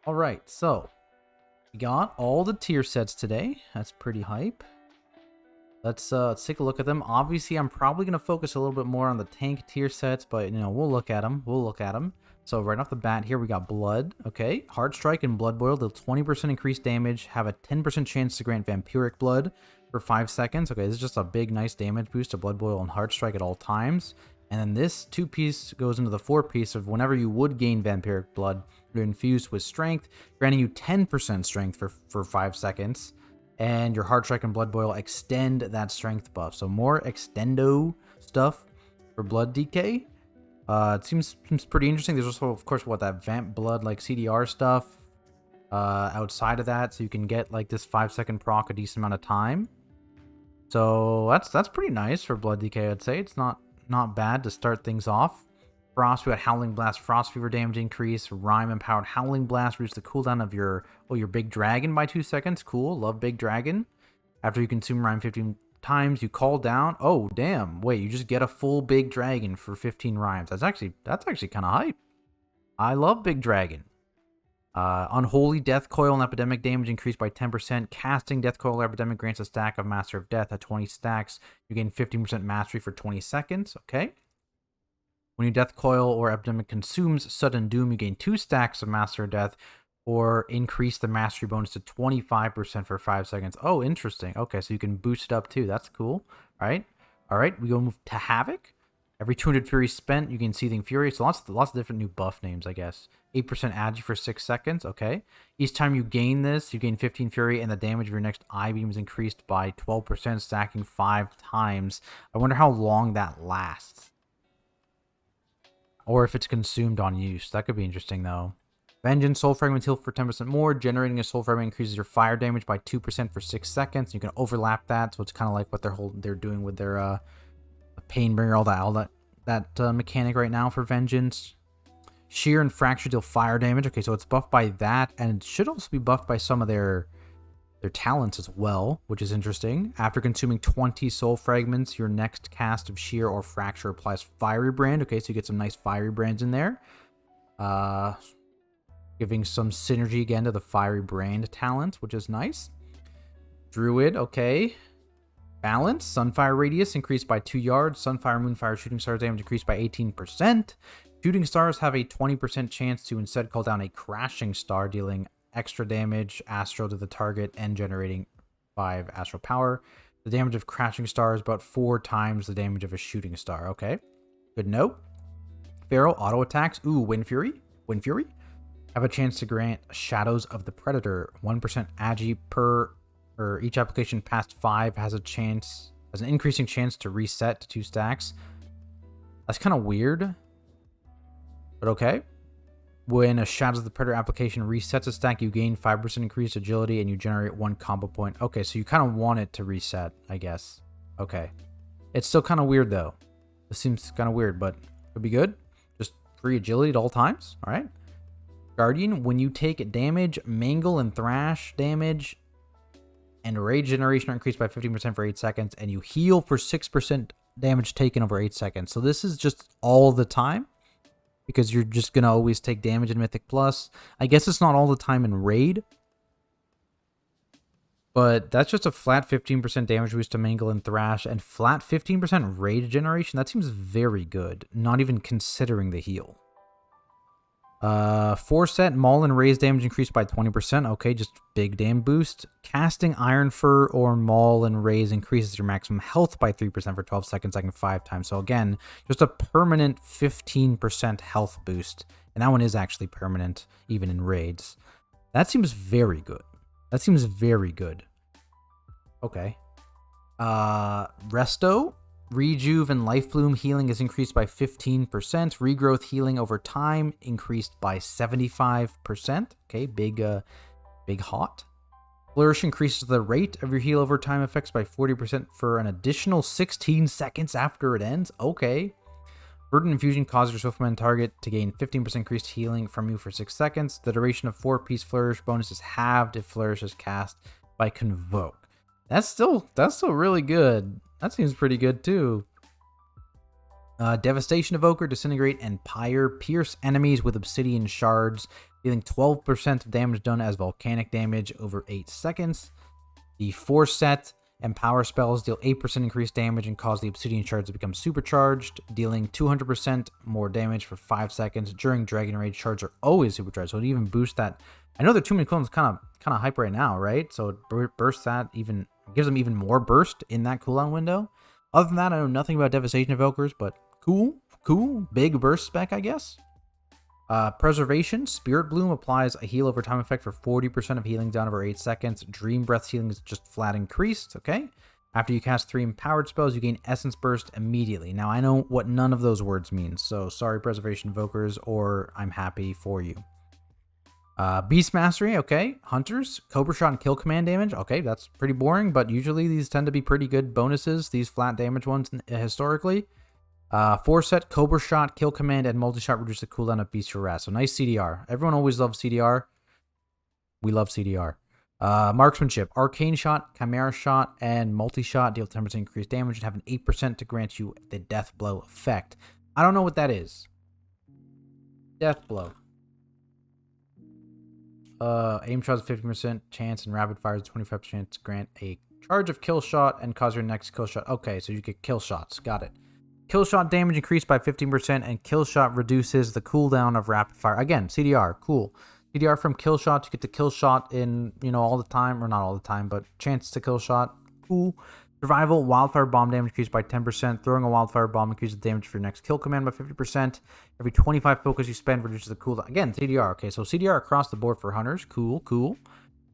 Alright, so we got all the tier sets today. That's pretty hype. Let's take a look at them. Obviously, I'm probably going to focus a little bit more on the tank tier sets, but, we'll look at them. So right off the bat here, we got Blood. Okay, Hard Strike and Blood Boil. They'll 20% increased damage, have a 10% chance to grant Vampiric Blood for 5 seconds. Okay, this is just a big, nice damage boost to Blood Boil and Hard Strike at all times. And then this 2-piece goes into the 4-piece of whenever you would gain Vampiric Blood, you're infused with Strength, granting you 10% Strength for 5 seconds. And your Hard Strike and Blood Boil extend that Strength buff. So more extendo stuff for Blood DK. It seems pretty interesting. There's also, of course, that Vamp Blood, like CDR stuff outside of that. So you can get, like, this 5-second proc a decent amount of time. So that's pretty nice for Blood DK, I'd say. It's not bad to start things off. Frost, we got Howling Blast, Frost Fever damage increase, Rime Empowered Howling Blast, reduce the cooldown of your Big Dragon by 2 seconds. Cool, love Big Dragon. After you consume Rime 15 times, you call down. Oh, damn, wait, you just get a full Big Dragon for 15 Rimes. That's actually kind of hype. I love Big Dragon. Unholy Death Coil and Epidemic damage increased by 10%. Casting Death Coil or Epidemic grants a stack of Master of Death at 20 stacks. You gain 15% mastery for 20 seconds. Okay. When your Death Coil or Epidemic consumes Sudden Doom, you gain 2 stacks of Master of Death or increase the mastery bonus to 25% for 5 seconds. Oh, interesting. Okay, so you can boost it up too. That's cool. All right, we go move to Havoc. Every 200 Fury spent, you gain Seething Fury. So lots of different new buff names, I guess. 8% agi for 6 seconds. Okay. Each time you gain this, you gain 15 Fury, and the damage of your next eye beam is increased by 12%, stacking 5 times. I wonder how long that lasts. Or if it's consumed on use. That could be interesting, though. Vengeance, Soul Fragment heal for 10% more. Generating a Soul Fragment increases your fire damage by 2% for 6 seconds. You can overlap that, so it's kind of like what they're doing with their Painbringer, all that mechanic right now for Vengeance. Shear and Fracture deal fire damage. Okay, so it's buffed by that, and it should also be buffed by some of their talents as well, which is interesting. After consuming 20 soul fragments, your next cast of Shear or Fracture applies Fiery Brand. Okay, so you get some nice Fiery Brands in there. Giving some synergy again to the Fiery Brand talent, which is nice. Druid, okay. Balance, Sunfire Radius increased by 2 yards. Sunfire, Moonfire, Shooting Stars damage increased by 18%. Shooting Stars have a 20% chance to instead call down a Crashing Star, dealing extra damage, Astral to the target, and generating 5 Astral Power. The damage of Crashing Star is about 4 times the damage of a Shooting Star. Okay, good note. Feral auto attacks. Ooh, Wind Fury. Have a chance to grant Shadows of the Predator. 1% agi per, or each application past 5 has an increasing chance to reset to 2 stacks. That's kind of weird, but okay. When a Shadows of the Predator application resets a stack, you gain 5% increased agility and you generate 1 combo point. Okay, so you kind of want it to reset, I guess. Okay. It's still kind of weird, though. This seems kind of weird, but could be good. Just free agility at all times. All right. Guardian, when you take damage, Mangle and Thrash damage and Rage generation are increased by 15% for 8 seconds, and you heal for 6% damage taken over 8 seconds. So this is just all the time, because you're just going to always take damage in Mythic Plus. I guess it's not all the time in Raid, but that's just a flat 15% damage boost to Mangle and Thrash, and flat 15% Raid generation. That seems very good, not even considering the heal. 4-set Maul and Raise damage increased by 20%. Okay, just big damn boost. Casting Iron Fur or Maul and Raise increases your maximum health by 3% for 12 seconds, like 5 times. So again, just a permanent 15% health boost. And that one is actually permanent, even in raids. That seems very good. Okay. Resto. Rejuve and Life Bloom healing is increased by 15%. Regrowth healing over time increased by 75%. Okay, big hot. Flourish increases the rate of your heal over time effects by 40% for an additional 16 seconds after it ends. Okay. Verdant Infusion causes your Swiftman target to gain 15% increased healing from you for 6 seconds. The duration of 4-piece Flourish bonus is halved if Flourish is cast by Convoke. That's still really good. That seems pretty good too. Devastation of Oak, Disintegrate, and Pyre pierce enemies with obsidian shards. dealing 12% of damage done as volcanic damage over 8 seconds. The Force set and power spells deal 8% increased damage and cause the obsidian shards to become supercharged, dealing 200% more damage for 5 seconds. During Dragon Rage, shards are always supercharged, so it even boosts that. I know their 2 minute cooldown is kind of hype right now, right? So it bursts that, even gives them even more burst in that cooldown window. Other than that, I know nothing about Devastation of Oakers, but cool. Big burst spec, I guess. Preservation. Spirit Bloom applies a heal over time effect for 40% of healing down over 8 seconds. Dream Breath healing is just flat increased, okay? After you cast 3 empowered spells, you gain Essence Burst immediately. Now, I know what none of those words mean, so sorry, Preservation Evokers, or I'm happy for you. Beast Mastery, okay. Hunters. Cobra Shot and Kill Command damage, okay, that's pretty boring, but usually these tend to be pretty good bonuses, these flat damage ones historically. Force set, Cobra Shot, Kill Command, and Multi-Shot reduce the cooldown of Beast Harass. So nice CDR. Everyone always loves CDR. We love CDR. Marksmanship, Arcane Shot, Chimera Shot, and Multi-Shot deal 10% increased damage and have an 8% to grant you the Death Blow effect. I don't know what that is. Death Blow. Aim shots 50% chance and rapid fires 25% chance to grant a charge of kill shot and cause your next kill shot. Okay, so you get kill shots. Got it. Kill shot damage increased by 15%, and kill shot reduces the cooldown of rapid fire. Again, CDR, cool. CDR from kill shot, you get the kill shot in, all the time, or not all the time, but chance to kill shot, cool. Survival, wildfire bomb damage increased by 10%. Throwing a wildfire bomb increases the damage for your next kill command by 50%. Every 25 focus you spend reduces the cooldown. Again, CDR, okay, so CDR across the board for hunters, cool.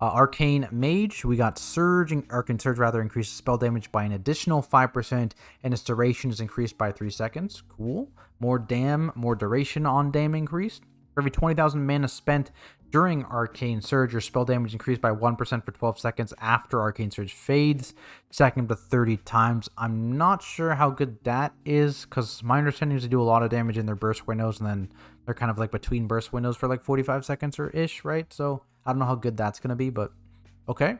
Arcane Mage, we got Arcane Surge increases spell damage by an additional 5%, and its duration is increased by 3 seconds. Cool. More duration on dam increased. For every 20,000 mana spent during Arcane Surge, your spell damage increased by 1% for 12 seconds after Arcane Surge fades, stacking up to 30 times. I'm not sure how good that is, because my understanding is they do a lot of damage in their burst windows, and then they're kind of like between burst windows for like 45 seconds or ish, right? So I don't know how good that's going to be, but okay.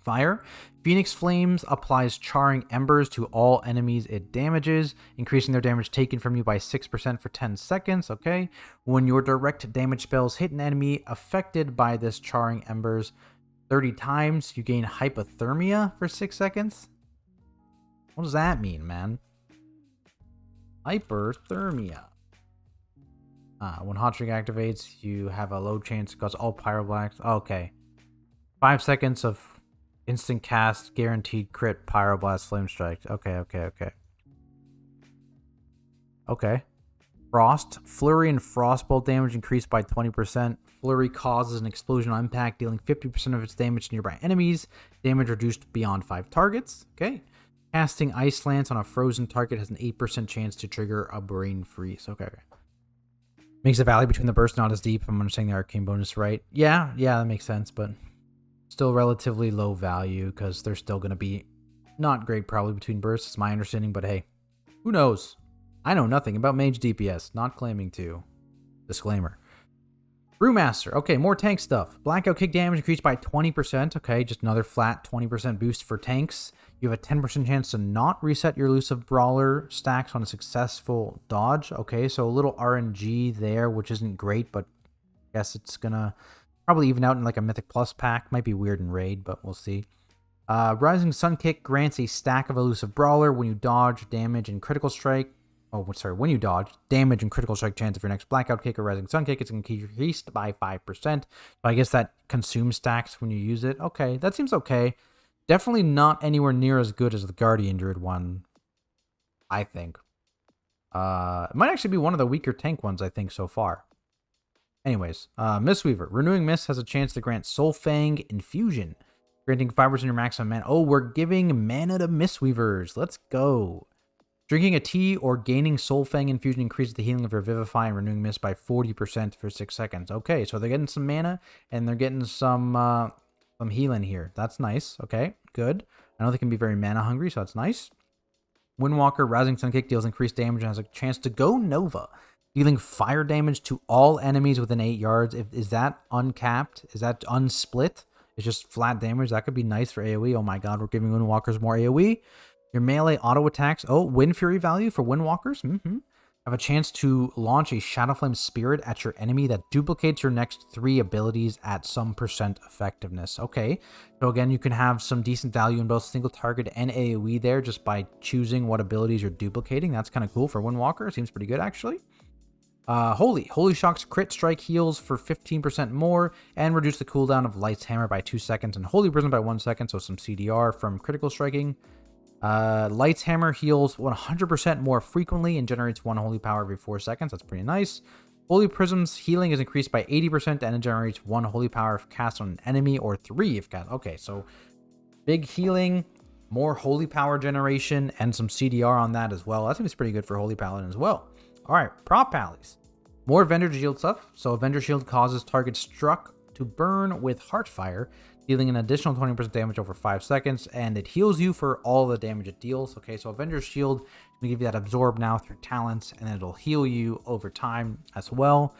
Fire. Phoenix Flames applies charring embers to all enemies it damages, increasing their damage taken from you by 6% for 10 seconds, okay? When your direct damage spells hit an enemy affected by this charring embers 30 times, you gain hypothermia for 6 seconds? What does that mean, man? Hyperthermia. When Hot Streak activates, you have a low chance to cause all Pyroblast. Okay. 5 seconds of instant cast, guaranteed crit, Pyroblast, Flame Strike. Okay. Frost. Flurry and Frostbolt damage increased by 20%. Flurry causes an explosional impact, dealing 50% of its damage to nearby enemies. Damage reduced beyond 5 targets. Okay. Casting Ice Lance on a frozen target has an 8% chance to trigger a Brain Freeze. Okay. Makes the valley between the bursts not as deep. I'm understanding the arcane bonus right. Yeah, that makes sense, but still relatively low value because they're still going to be not great probably between bursts. It's my understanding, but hey, who knows? I know nothing about mage DPS, not claiming to. Disclaimer. Brewmaster. Okay, more tank stuff. Blackout kick damage increased by 20%. Okay, just another flat 20% boost for tanks. You have a 10% chance to not reset your elusive brawler stacks on a successful dodge. Okay, so a little RNG there, which isn't great, but I guess it's gonna probably even out in like a Mythic Plus pack. Might be weird in raid, but we'll see. Rising Sun Kick grants a stack of elusive brawler when you dodge, damage, and critical strike. When you dodge, damage and critical strike chance of your next Blackout Kick or Rising Sun Kick is increased by 5%. So I guess that consumes stacks when you use it. Okay, that seems okay. Definitely not anywhere near as good as the Guardian Druid one, I think. It might actually be one of the weaker tank ones, I think, so far. Anyways, Mistweaver. Renewing Mist has a chance to grant Soulfang Infusion, granting 5% your maximum mana. Oh, we're giving mana to Mistweavers. Let's go. Drinking a tea or gaining Soulfang Infusion increases the healing of your Vivify and Renewing Mist by 40% for 6 seconds. Okay, so they're getting some mana, and they're getting some healing here. That's nice. Okay, good. I know they can be very mana hungry, so that's nice. Windwalker, Rising Sun Kick deals increased damage and has a chance to go Nova, dealing fire damage to all enemies within 8 yards. Is that uncapped? Is that unsplit? It's just flat damage. That could be nice for AoE. Oh my god, we're giving Windwalkers more AoE. Your melee auto attacks. Oh, Wind Fury value for Windwalkers. Have a chance to launch a Shadow Flame Spirit at your enemy that duplicates your next 3 abilities at some % effectiveness. Okay, so again, you can have some decent value in both single target and AoE there just by choosing what abilities you're duplicating. That's kind of cool for Windwalker. Seems pretty good, actually. Holy Shock's crit strike heals for 15% more and reduce the cooldown of Light's Hammer by 2 seconds and Holy Prism by 1 second, so some CDR from critical striking. Light's Hammer heals 100% more frequently and generates 1 holy power every 4 seconds. That's pretty nice. Holy Prism's healing is increased by 80% and it generates 1 holy power if cast on an enemy or 3 if cast. Okay, so big healing, more holy power generation, and some CDR on that as well. That seems pretty good for Holy Paladin as well. Alright, prop pallies. More Avenger Shield stuff. So Avenger Shield causes targets struck to burn with Heartfire, dealing an additional 20% damage over 5 seconds, and it heals you for all the damage it deals. Okay, so Avenger's Shield is going to give you that absorb now through talents, and it'll heal you over time as well.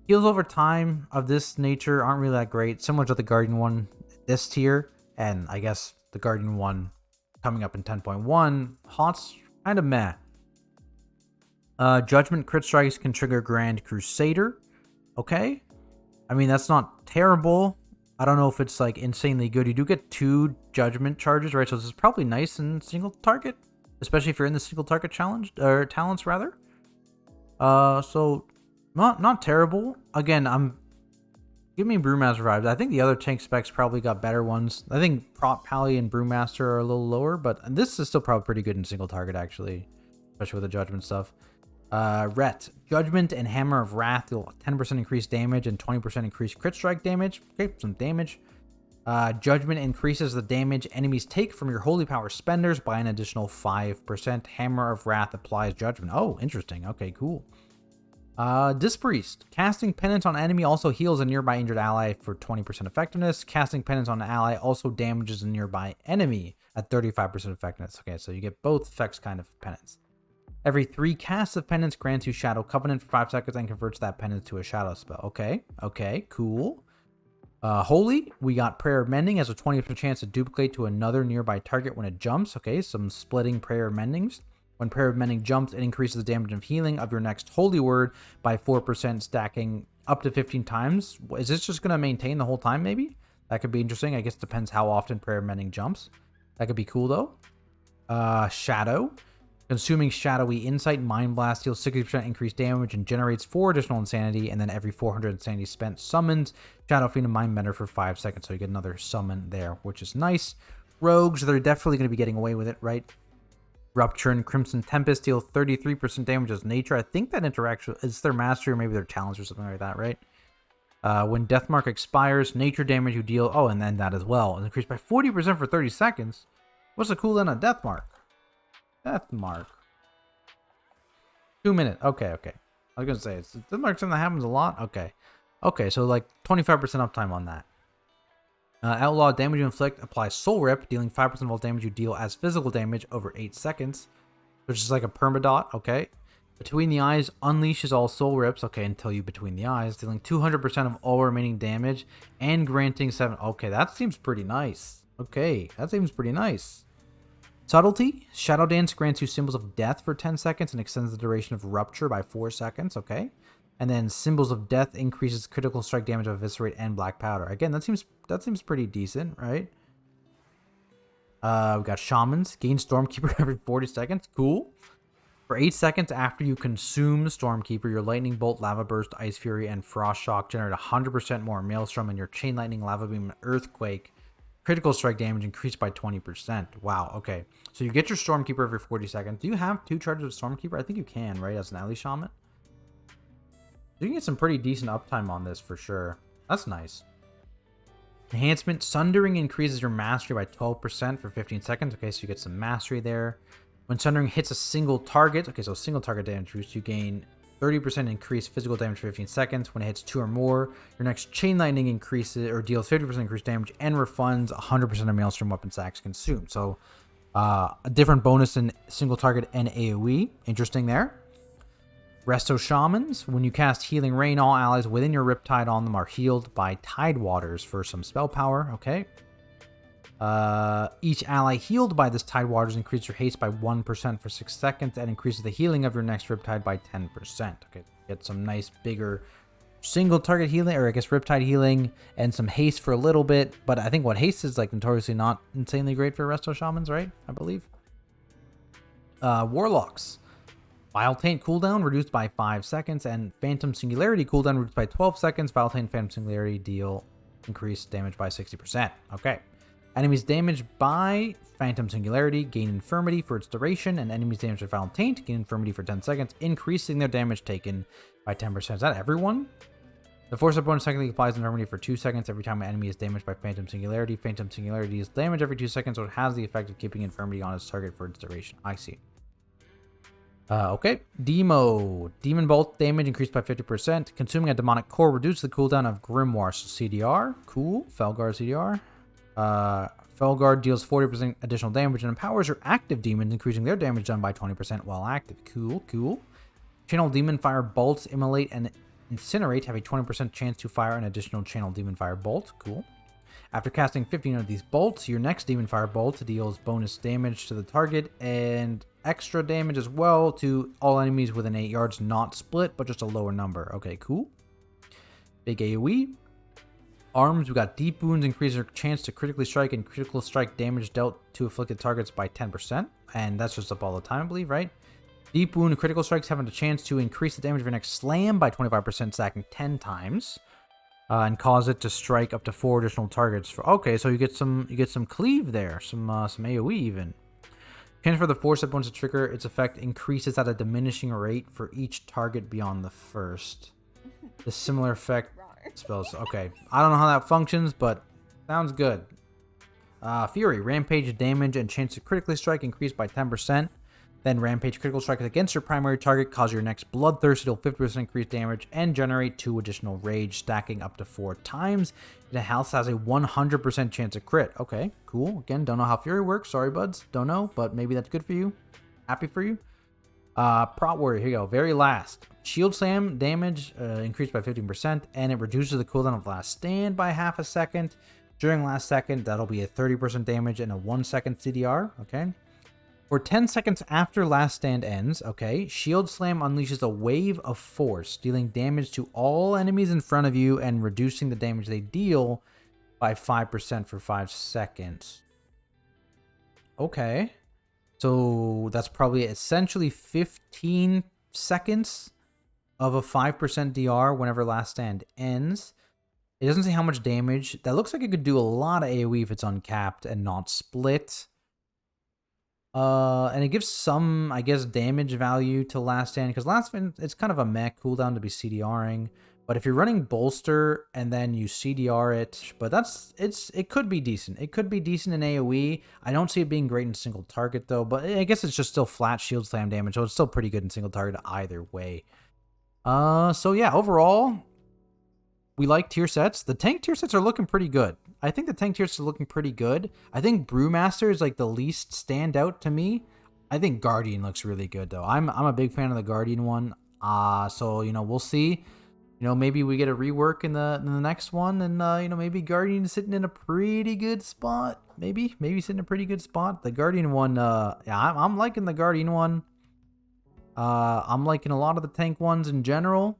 Heals over time of this nature aren't really that great, similar to the Guardian one this tier, and I guess the Guardian one coming up in 10.1. Hot's kind of meh. Judgment crit strikes can trigger Grand Crusader. Okay, I mean, that's not terrible. I don't know if it's like insanely good. You do get 2 judgment charges, right? So this is probably nice in single target, especially if you're in the single target challenge or talents rather. So not terrible. Again, give me Brewmaster vibes. I think the other tank specs probably got better ones. I think Prop Pally and Brewmaster are a little lower, but this is still probably pretty good in single target actually, especially with the judgment stuff. Ret, Judgment and Hammer of Wrath deal 10% increased damage and 20% increased crit strike damage. Okay, some damage. Judgment increases the damage enemies take from your holy power spenders by an additional 5%. Hammer of Wrath applies Judgment. Oh, interesting. Okay, cool. Dispriest, casting Penance on enemy also heals a nearby injured ally for 20% effectiveness. Casting Penance on an ally also damages a nearby enemy at 35% effectiveness. Okay, so you get both effects kind of penance. Every 3 casts of Penance grants you Shadow Covenant for 5 seconds and converts that Penance to a Shadow spell. Okay, cool. Holy, we got Prayer of Mending has a 20% chance to duplicate to another nearby target when it jumps. Okay, some splitting Prayer of Mendings. When Prayer of Mending jumps, it increases the damage of healing of your next Holy Word by 4%, stacking up to 15 times. Is this just going to maintain the whole time, maybe? That could be interesting. I guess it depends how often Prayer of Mending jumps. That could be cool, though. Shadow. Consuming Shadowy Insight, Mind Blast deals 60% increased damage and generates 4 additional insanity, and then every 400 insanity spent summons Shadow Fiend and Mindbender for 5 seconds, so you get another summon there, which is nice. Rogues, they're definitely going to be getting away with it, right? Rupture and Crimson Tempest deal 33% damage as nature. I think that interaction is their mastery or maybe their talents or something like that, right? When Deathmark expires, nature damage you deal, oh, and then that as well, is increased by 40% for 30 seconds. What's the cooldown on Deathmark? Deathmark. 2 minutes. Okay. I was gonna say it's Deathmark something that happens a lot. Okay, so like 25% uptime on that. Outlaw Damage you inflict applies Soul Rip, dealing 5% of all damage you deal as physical damage over 8 seconds, which is like a permadot. Okay. Between the Eyes unleashes all Soul Rips. Okay, until you Between the Eyes, dealing 200% of all remaining damage and granting 7. Okay, that seems pretty nice. Subtlety, Shadow Dance grants you Symbols of Death for 10 seconds and extends the duration of Rupture by 4 seconds, okay? And then Symbols of Death increases critical strike damage of Eviscerate and Black Powder. Again, that seems pretty decent, right? We got Shamans, gain Stormkeeper every 40 seconds, cool. For 8 seconds after you consume Stormkeeper, your Lightning Bolt, Lava Burst, Ice Fury, and Frost Shock generate 100% more Maelstrom, and your Chain Lightning, Lava Beam, and Earthquake critical strike damage increased by 20%. Wow, okay. So you get your Stormkeeper every 40 seconds. Do you have 2 charges of Stormkeeper? I think you can, right, as an Ally Shaman? You can get some pretty decent uptime on this for sure. That's nice. Enhancement, Sundering increases your mastery by 12% for 15 seconds. Okay, so you get some mastery there. When Sundering hits a single target, okay, so single target damage boost, you gain 30% increased physical damage for 15 seconds. When it hits 2 or more, your next Chain Lightning increases or deals 50% increased damage and refunds 100% of Maelstrom weapon stacks consumed. So a different bonus in single target and AoE. Interesting there. Resto Shamans. When you cast Healing Rain, all allies within your Riptide on them are healed by Tide Waters for some spell power. Okay. Each ally healed by this Tidewaters increases your haste by 1% for 6 seconds and increases the healing of your next Riptide by 10%. Okay, get some nice bigger single target healing, or I guess Riptide healing, and some haste for a little bit. But I think what haste is like notoriously not insanely great for Resto Shamans, right? I believe. Warlocks. Vile Taint cooldown reduced by 5 seconds, and Phantom Singularity cooldown reduced by 12 seconds. Vile Taint and Phantom Singularity deal increased damage by 60%. Okay. Enemies damaged by Phantom Singularity gain Infirmity for its duration, and enemies damaged by Vile Taint gain Infirmity for 10 seconds, increasing their damage taken by 10%. Is that everyone? The force up bonus technically applies Infirmity for 2 seconds every time an enemy is damaged by Phantom Singularity. Phantom Singularity is damage every 2 seconds, so it has the effect of keeping Infirmity on its target for its duration. I see. Okay. Demo. Demon Bolt damage increased by 50%. Consuming a demonic core reduces the cooldown of Grimoire. So CDR. Cool. Felgar CDR. Felgar deals 40% additional damage and empowers your active demons, increasing their damage done by 20% while active. Cool, cool. Channel Demon Fire bolts, immolate, and incinerate have a 20% chance to fire an additional Channel Demon Fire bolt. Cool. After casting 15 of these bolts, your next Demon Fire bolt deals bonus damage to the target and extra damage as well to all enemies within 8 yards, not split, but just a lower number. Okay, cool. Big AoE. Arms, we got Deep Wounds, increase your chance to critically strike and critical strike damage dealt to afflicted targets by 10%. And that's just up all the time, I believe, right? Deep Wound critical strikes having a chance to increase the damage of your next slam by 25%, stacking 10 times. And cause it to strike up to 4 additional targets. Okay, so you get some cleave there, some AoE even. Chance for the force that bonus to trigger its effect increases at a diminishing rate for each target beyond the first. The similar effect spells. Okay, I don't know how that functions, but sounds good. Fury, rampage damage and chance to critically strike increased by 10%. Then Rampage critical strike against your primary target, cause your next Bloodthirst to deal 50% increased damage, and generate 2 additional Rage, stacking up to 4 times. And it also has a 100% chance of crit. Okay, cool. Again, don't know how Fury works. Sorry, buds. Don't know, but maybe that's good for you. Happy for you. Prot Warrior, here you go. Very last. Shield Slam damage increased by 15%, and it reduces the cooldown of Last Stand by half a second. During Last Second, that'll be a 30% damage and a 1 second CDR. Okay. For 10 seconds after Last Stand ends, okay, Shield Slam unleashes a wave of force, dealing damage to all enemies in front of you and reducing the damage they deal by 5% for 5 seconds. Okay. So that's probably essentially 15 seconds of a 5% DR whenever Last Stand ends. It doesn't say how much damage. That looks like it could do a lot of AoE if it's uncapped and not split. And it gives some, I guess, damage value to Last Stand, because Last Stand, it's kind of a mech cooldown to be CDRing. But if you're running Bolster and then you CDR it, but it could be decent. It could be decent in AoE. I don't see it being great in single target though, but I guess it's just still flat Shield Slam damage, so it's still pretty good in single target either way. So yeah, overall, we like tier sets. The tank tier sets are looking pretty good. I think the tank tier sets are looking pretty good. I think Brewmaster is like the least standout to me. I think Guardian looks really good though. I'm a big fan of the Guardian one. So you know, we'll see. You know, maybe we get a rework in the next one, and you know, maybe Guardian is sitting in a pretty good spot. Maybe sitting in a pretty good spot. The Guardian one, yeah, I'm liking the Guardian one. I'm liking a lot of the tank ones in general.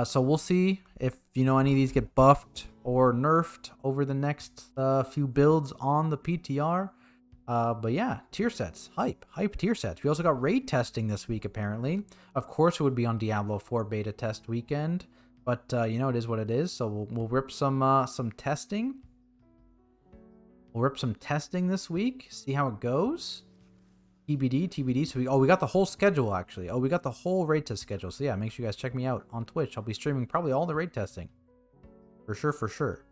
So we'll see if, you know, any of these get buffed or nerfed over the next few builds on the PTR. But yeah, tier sets, hype tier sets. We also got raid testing this week apparently. Of course, it would be on Diablo 4 beta test weekend, but you know, it is what it is. So we'll rip some testing. We'll rip some testing this week. See how it goes. TBD. So we got the whole schedule actually. We got the whole raid test schedule. So yeah, make sure you guys check me out on Twitch. I'll be streaming probably all the raid testing. For sure.